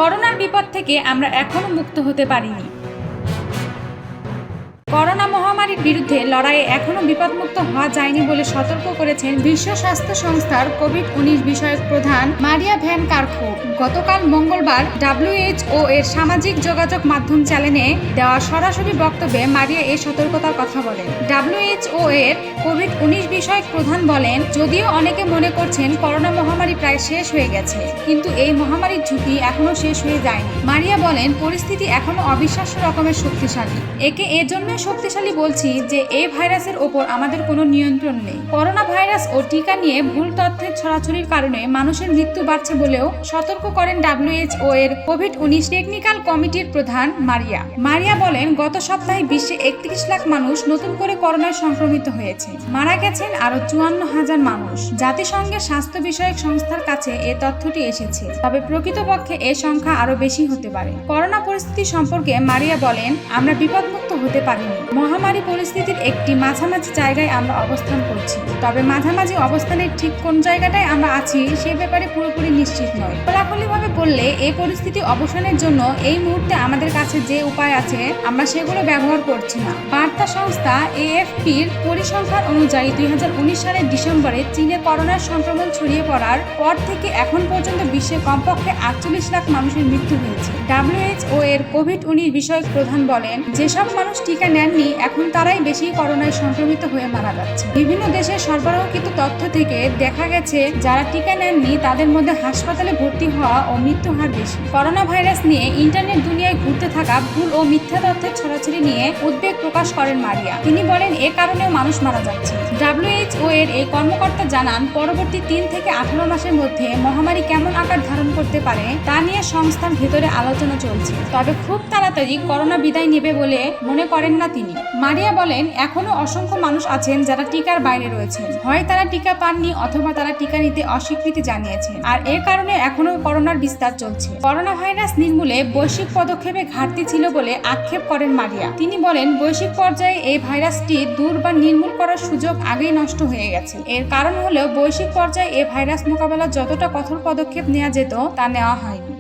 করোনার বিপদ থেকে আমরা এখনো মুক্ত হতে পারিনি। করোনা মহামারীর বিরুদ্ধে লড়াইয়ে এখনও বিপদমুক্ত হওয়া যায়নি বলে সতর্ক করেছেন বিশ্ব স্বাস্থ্য সংস্থার কোভিড-19 বিষয়ক প্রধান মারিয়া ভ্যান কারখোভ। গতকাল মঙ্গলবার WHO এর সামাজিক যোগাযোগ মাধ্যম চ্যানেলে দেওয়া সরাসরি বক্তব্যে মারিয়া এই সতর্কতার কথা বলেন। WHO এর কোভিড-19 বিষয়ক প্রধান বলেন, যদিও অনেকে মনে করছেন করোনা মহামারী প্রায় শেষ হয়ে গেছে, কিন্তু এই মহামারীর ঝুঁকি এখনও শেষ হয়ে যায়নি। মারিয়া বলেন, পরিস্থিতি এখনও অবিশ্বাস্য রকমের শক্তিশালী। এর জন্য শক্তিশালী বলছি যে এই ভাইরাসের ওপর আমাদের কোনো নিয়ন্ত্রণ নেই। করোনা ভাইরাস ও টিকা নিয়ে ভুল তথ্যের ছড়াছড়ির কারণে মানুষের মৃত্যু বাড়ছে বলেও সতর্ক করেন WHO এর কোভিড-19 টেকনিক্যাল কমিটির প্রধান মারিয়া বলেন, গত সপ্তাহে বিশ্বে 31 লাখ মানুষ নতুন করে করোনায় সংক্রমিত হয়েছে। মারা গেছেন আরো 54,000 মানুষ। জাতিসংঘের স্বাস্থ্য বিষয়ক সংস্থার কাছে এই তথ্যটি এসেছে, তবে প্রকৃতপক্ষে এই সংখ্যা আরো বেশি হতে পারে। করোনা পরিস্থিতি সম্পর্কে মারিয়া বলেন, আমরা বিপদমুক্ত হতে পারিনি। মহামারী পরিস্থিতির একটি মাঝামাঝি জায়গায় আমরা অবস্থান করছি, তবে মাঝামাঝি অবস্থানের ঠিক কোন জায়গাটায় আমরা আছি সে ব্যাপারে পুরোপুরি নিশ্চিত নয়। খোলাখুলিভাবে বললে, এই পরিস্থিতি অবসানের জন্য এই মুহূর্তে আমাদের কাছে যে উপায় আছে আমরা সেগুলো ব্যবহার করছি না। বার্তা সংস্থা AFP'র পরিসংখ্যান অনুযায়ী 2019 সালের ডিসেম্বরে চীনে করোনার সংক্রমণ ছড়িয়ে পড়ার পর থেকে এখন পর্যন্ত বিশ্বে কমপক্ষে 48 লাখ মানুষের মৃত্যু হয়েছে। WHO এর কোভিড-19 বিষয়ক প্রধান বলেন, যেসব মানুষ টিকা নেননি এখন তারাই বেশি করোনায় সংক্রমিত হয়ে মারা যাচ্ছে। বিভিন্ন দেশের সরবরাহকৃত তথ্য থেকে দেখা গেছে, যারা টিকা নেননি তাদের মধ্যে হাসপাতালে ভর্তি হওয়া ও মৃত্যু হার বেশি। করোনা ভাইরাস নিয়ে ইন্টারনেট দুনিয়ায় ঘুরতে থাকা ভুল ও মিথ্যা তথ্যের ছড়াছড়ি নিয়ে উদ্বেগ প্রকাশ করেন মারিয়া। তিনি বলেন, এ কারণেও মানুষ মারা যাচ্ছে। WHO এর এই কর্মকর্তা জানান, পরবর্তী 3 থেকে 18 মাসের মধ্যে মহামারী কেমন আকার ধারণ করতে পারে তা নিয়ে সংস্থার ভেতরে আলোচনা চলছে, তবে খুব তাড়াতাড়ি করোনা বিদায় নেবে বলে মনে করেন না তিনি। মারিয়া বলেন, এখনো অসংখ্য মানুষ আছেন যারা টিকার বাইরে রয়েছেন। হয় তারা টিকা পাননি অথবা তারা টিকা নিতে অস্বীকৃতি জানিয়েছেন, আর এর কারণে এখনো করোনার বিস্তার চলছে। করোনা ভাইরাস নির্মূলে বৈশ্বিক পদক্ষেপে ঘাটতি ছিল বলে আক্ষেপ করেন মারিয়া। তিনি বলেন, বৈশ্বিক পর্যায়ে এই ভাইরাসটি দূর বা নির্মূল করার সুযোগ আগেই নষ্ট হয়ে গেছে। এর কারণ হলো বৈশ্বিক পর্যায়ে এই ভাইরাস মোকাবেলার যতটা কঠোর পদক্ষেপ নেওয়া যেত তা নেওয়া হয়নি।